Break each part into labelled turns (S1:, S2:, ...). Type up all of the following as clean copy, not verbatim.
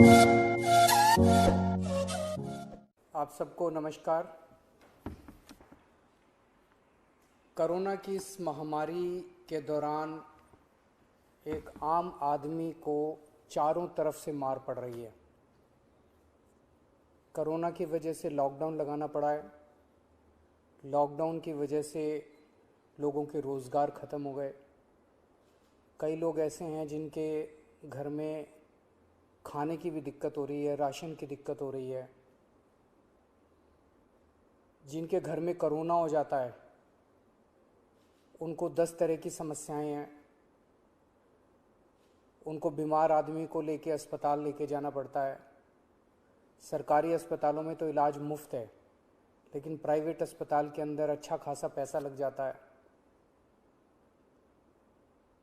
S1: आप सबको नमस्कार। कोरोना की इस महामारी के दौरान एक आम आदमी को चारों तरफ से मार पड़ रही है। कोरोना की वजह से लॉकडाउन लगाना पड़ा है। लॉकडाउन की वजह से लोगों के रोज़गार ख़त्म हो गए। कई लोग ऐसे हैं जिनके घर में खाने की भी दिक्कत हो रही है, राशन की दिक्कत हो रही है। जिनके घर में कोरोना हो जाता है उनको 10 तरह की समस्याएं हैं। उनको बीमार आदमी को लेके अस्पताल लेके जाना पड़ता है। सरकारी अस्पतालों में तो इलाज मुफ्त है, लेकिन प्राइवेट अस्पताल के अंदर अच्छा खासा पैसा लग जाता है।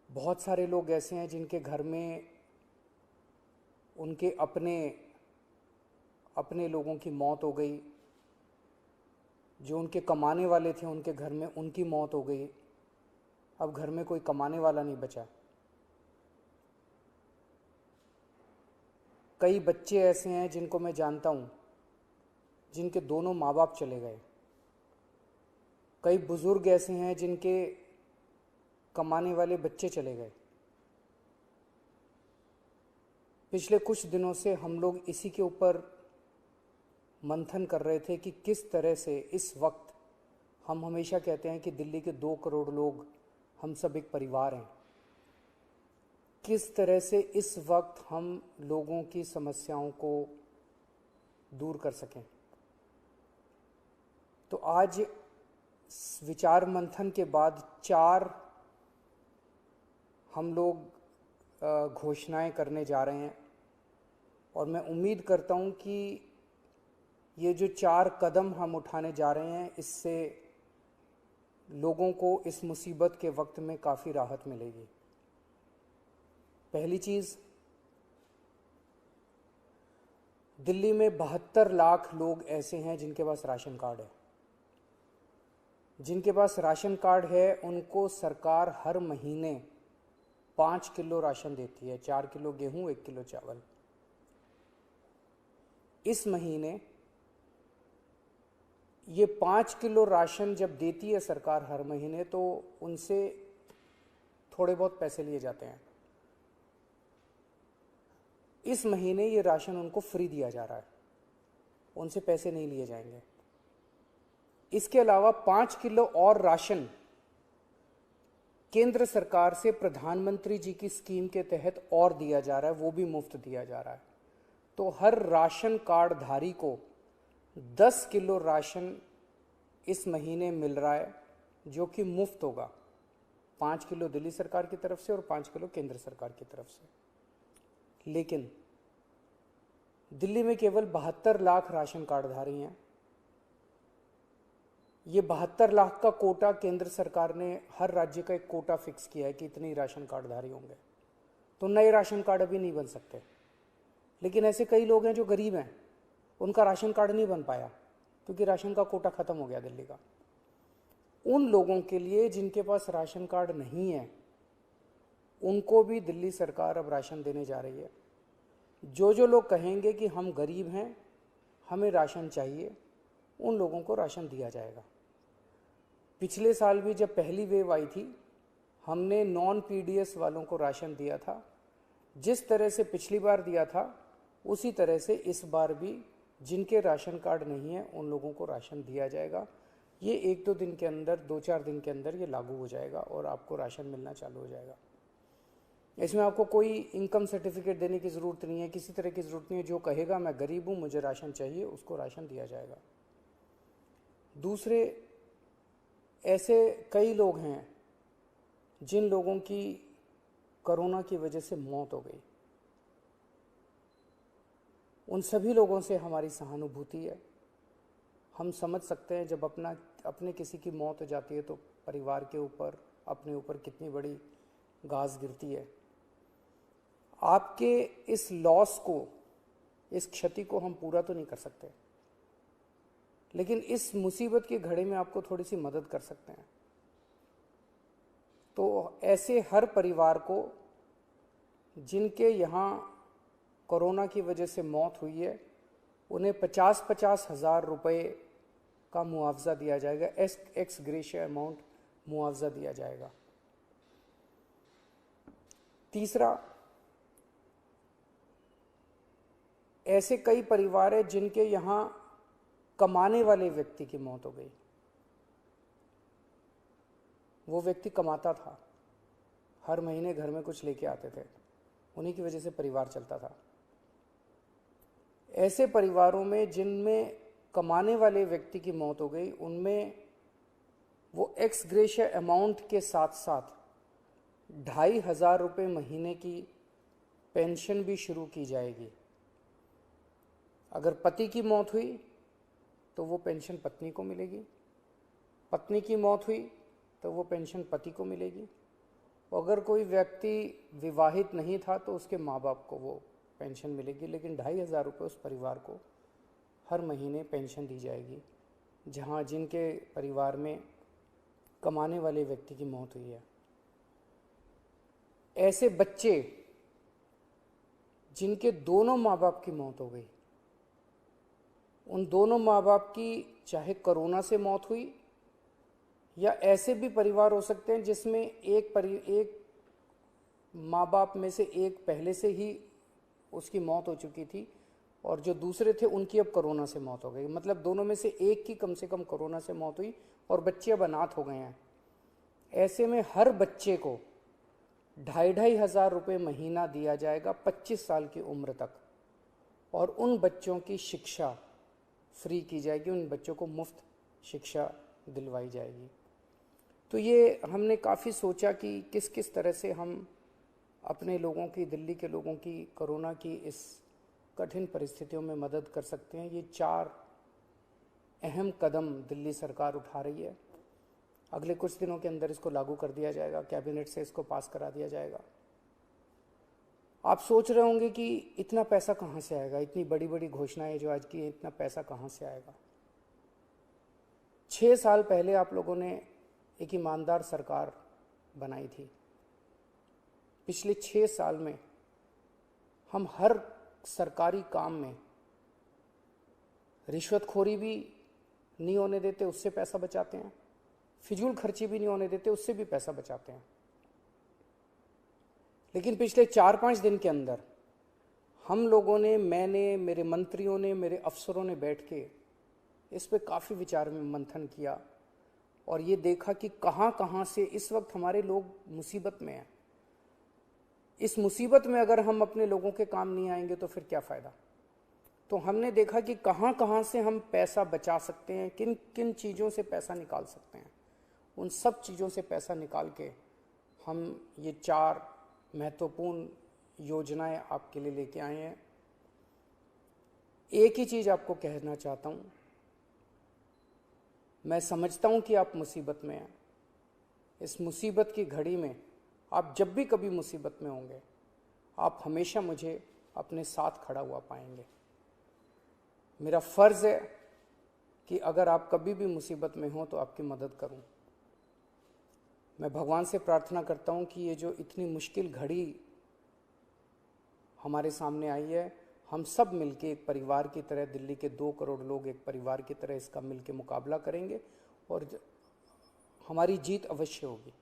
S1: बहुत सारे लोग ऐसे हैं जिनके घर में उनके अपने लोगों की मौत हो गई। जो उनके कमाने वाले थे उनके घर में उनकी मौत हो गई। अब घर में कोई कमाने वाला नहीं बचा। कई बच्चे ऐसे हैं जिनको मैं जानता हूँ जिनके दोनों माँ बाप चले गए। कई बुजुर्ग ऐसे हैं जिनके कमाने वाले बच्चे चले गए। पिछले कुछ दिनों से हम लोग इसी के ऊपर मंथन कर रहे थे कि किस तरह से इस वक्त, हम हमेशा कहते हैं कि दिल्ली के 2 करोड़ लोग हम सब एक परिवार हैं, किस तरह से इस वक्त हम लोगों की समस्याओं को दूर कर सकें। तो आज विचार मंथन के बाद 4 हम लोग घोषणाएं करने जा रहे हैं और मैं उम्मीद करता हूं कि ये जो 4 कदम हम उठाने जा रहे हैं इससे लोगों को इस मुसीबत के वक्त में काफ़ी राहत मिलेगी। पहली चीज़, दिल्ली में 72 लाख लोग ऐसे हैं जिनके पास राशन कार्ड है। जिनके पास राशन कार्ड है उनको सरकार हर महीने 5 किलो राशन देती है, 4 किलो गेहूं, 1 किलो चावल। इस महीने ये 5 किलो राशन जब देती है सरकार हर महीने, तो उनसे थोड़े बहुत पैसे लिए जाते हैं। इस महीने ये राशन उनको फ्री दिया जा रहा है, उनसे पैसे नहीं लिए जाएंगे। इसके अलावा 5 किलो और राशन केंद्र सरकार से प्रधानमंत्री जी की स्कीम के तहत और दिया जा रहा है, वो भी मुफ्त दिया जा रहा है। तो हर राशन कार्ड धारी को 10 किलो राशन इस महीने मिल रहा है, जो कि मुफ्त होगा। 5 किलो दिल्ली सरकार की तरफ से और 5 किलो केंद्र सरकार की तरफ से। लेकिन दिल्ली में केवल 72 लाख राशन कार्डधारी हैं। ये 72 लाख का कोटा केंद्र सरकार ने, हर राज्य का एक कोटा फिक्स किया है कि इतने राशन कार्डधारी होंगे। तो नए राशन कार्ड अभी नहीं बन सकते। लेकिन ऐसे कई लोग हैं जो गरीब हैं, उनका राशन कार्ड नहीं बन पाया क्योंकि राशन का कोटा ख़त्म हो गया दिल्ली का। उन लोगों के लिए जिनके पास राशन कार्ड नहीं है, उनको भी दिल्ली सरकार अब राशन देने जा रही है। जो लोग कहेंगे कि हम गरीब हैं, हमें राशन चाहिए, उन लोगों को राशन दिया जाएगा। पिछले साल भी जब पहली वेव आई थी, हमने नॉन पीडीएस वालों को राशन दिया था। जिस तरह से पिछली बार दिया था उसी तरह से इस बार भी जिनके राशन कार्ड नहीं है उन लोगों को राशन दिया जाएगा। ये 1-2 दिन के अंदर, 2-4 दिन के अंदर ये लागू हो जाएगा और आपको राशन मिलना चालू हो जाएगा। इसमें आपको कोई इनकम सर्टिफिकेट देने की ज़रूरत नहीं है, किसी तरह की ज़रूरत नहीं है। जो कहेगा मैं गरीब हूँ, मुझे राशन चाहिए, उसको राशन दिया जाएगा। दूसरे, ऐसे कई लोग हैं जिन लोगों की कोरोना की वजह से मौत हो गई। उन सभी लोगों से हमारी सहानुभूति है। हम समझ सकते हैं जब अपने किसी की मौत हो जाती है तो परिवार के ऊपर, अपने ऊपर कितनी बड़ी गाज गिरती है। आपके इस लॉस को, इस क्षति को हम पूरा तो नहीं कर सकते, लेकिन इस मुसीबत की घड़ी में आपको थोड़ी सी मदद कर सकते हैं। तो ऐसे हर परिवार को जिनके यहाँ कोरोना की वजह से मौत हुई है, उन्हें 50-50 हज़ार रुपये का मुआवजा दिया जाएगा, एक्स ग्रेशिया अमाउंट मुआवजा दिया जाएगा। तीसरा, ऐसे कई परिवार हैं जिनके यहाँ कमाने वाले व्यक्ति की मौत हो गई। वो व्यक्ति कमाता था, हर महीने घर में कुछ लेके आते थे, उन्हीं की वजह से परिवार चलता था। ऐसे परिवारों में जिनमें कमाने वाले व्यक्ति की मौत हो गई, उनमें वो एक्स ग्रेशिया अमाउंट के साथ साथ 2,500 रुपये महीने की पेंशन भी शुरू की जाएगी। अगर पति की मौत हुई तो वो पेंशन पत्नी को मिलेगी, पत्नी की मौत हुई तो वो पेंशन पति को मिलेगी, अगर कोई व्यक्ति विवाहित नहीं था तो उसके माँ बाप को वो पेंशन मिलेगी। लेकिन 2,500 रुपये उस परिवार को हर महीने पेंशन दी जाएगी जहाँ जिनके परिवार में कमाने वाले व्यक्ति की मौत हुई है। ऐसे बच्चे जिनके दोनों माँ बाप की मौत हो गई, उन दोनों माँ बाप की चाहे कोरोना से मौत हुई, या ऐसे भी परिवार हो सकते हैं जिसमें एक माँ बाप में से एक पहले से ही उसकी मौत हो चुकी थी और जो दूसरे थे उनकी अब कोरोना से मौत हो गई। मतलब दोनों में से एक की कम से कम कोरोना से मौत हुई और बच्चे अब अनाथ हो गए हैं। ऐसे में हर बच्चे को 2,500 रुपये महीना दिया जाएगा 25 साल की उम्र तक, और उन बच्चों की शिक्षा फ्री की जाएगी, उन बच्चों को मुफ्त शिक्षा दिलवाई जाएगी। तो ये हमने काफ़ी सोचा कि किस किस तरह से हम अपने लोगों की, दिल्ली के लोगों की कोरोना की इस कठिन परिस्थितियों में मदद कर सकते हैं। ये 4 अहम कदम दिल्ली सरकार उठा रही है। अगले कुछ दिनों के अंदर इसको लागू कर दिया जाएगा, कैबिनेट से इसको पास करा दिया जाएगा। आप सोच रहे होंगे कि इतना पैसा कहाँ से आएगा, इतनी बड़ी बड़ी घोषणाएं जो आज की, इतना पैसा कहाँ से आएगा। 6 साल पहले आप लोगों ने एक ईमानदार सरकार बनाई थी। पिछले 6 साल में हम हर सरकारी काम में रिश्वतखोरी भी नहीं होने देते, उससे पैसा बचाते हैं, फिजूल खर्ची भी नहीं होने देते, उससे भी पैसा बचाते हैं। लेकिन पिछले 4-5 दिन के अंदर हम लोगों ने, मैंने, मेरे मंत्रियों ने, मेरे अफसरों ने बैठ के इस पे काफ़ी विचार में मंथन किया और ये देखा कि कहाँ कहाँ से इस वक्त हमारे लोग मुसीबत में हैं। इस मुसीबत में अगर हम अपने लोगों के काम नहीं आएंगे तो फिर क्या फ़ायदा। तो हमने देखा कि कहाँ कहाँ से हम पैसा बचा सकते हैं, किन किन चीज़ों से पैसा निकाल सकते हैं। उन सब चीज़ों से पैसा निकाल के हम ये 4 महत्वपूर्ण योजनाएं आपके लिए लेके आए हैं। एक ही चीज़ आपको कहना चाहता हूँ, मैं समझता हूँ कि आप मुसीबत में हैं। इस मुसीबत की घड़ी में आप जब भी कभी मुसीबत में होंगे, आप हमेशा मुझे अपने साथ खड़ा हुआ पाएंगे। मेरा फ़र्ज़ है कि अगर आप कभी भी मुसीबत में हो तो आपकी मदद करूं। मैं भगवान से प्रार्थना करता हूं कि ये जो इतनी मुश्किल घड़ी हमारे सामने आई है, हम सब मिलके एक परिवार की तरह, दिल्ली के 2 करोड़ लोग एक परिवार की तरह इसका मिलके मुकाबला करेंगे और हमारी जीत अवश्य होगी।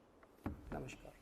S1: नमस्कार।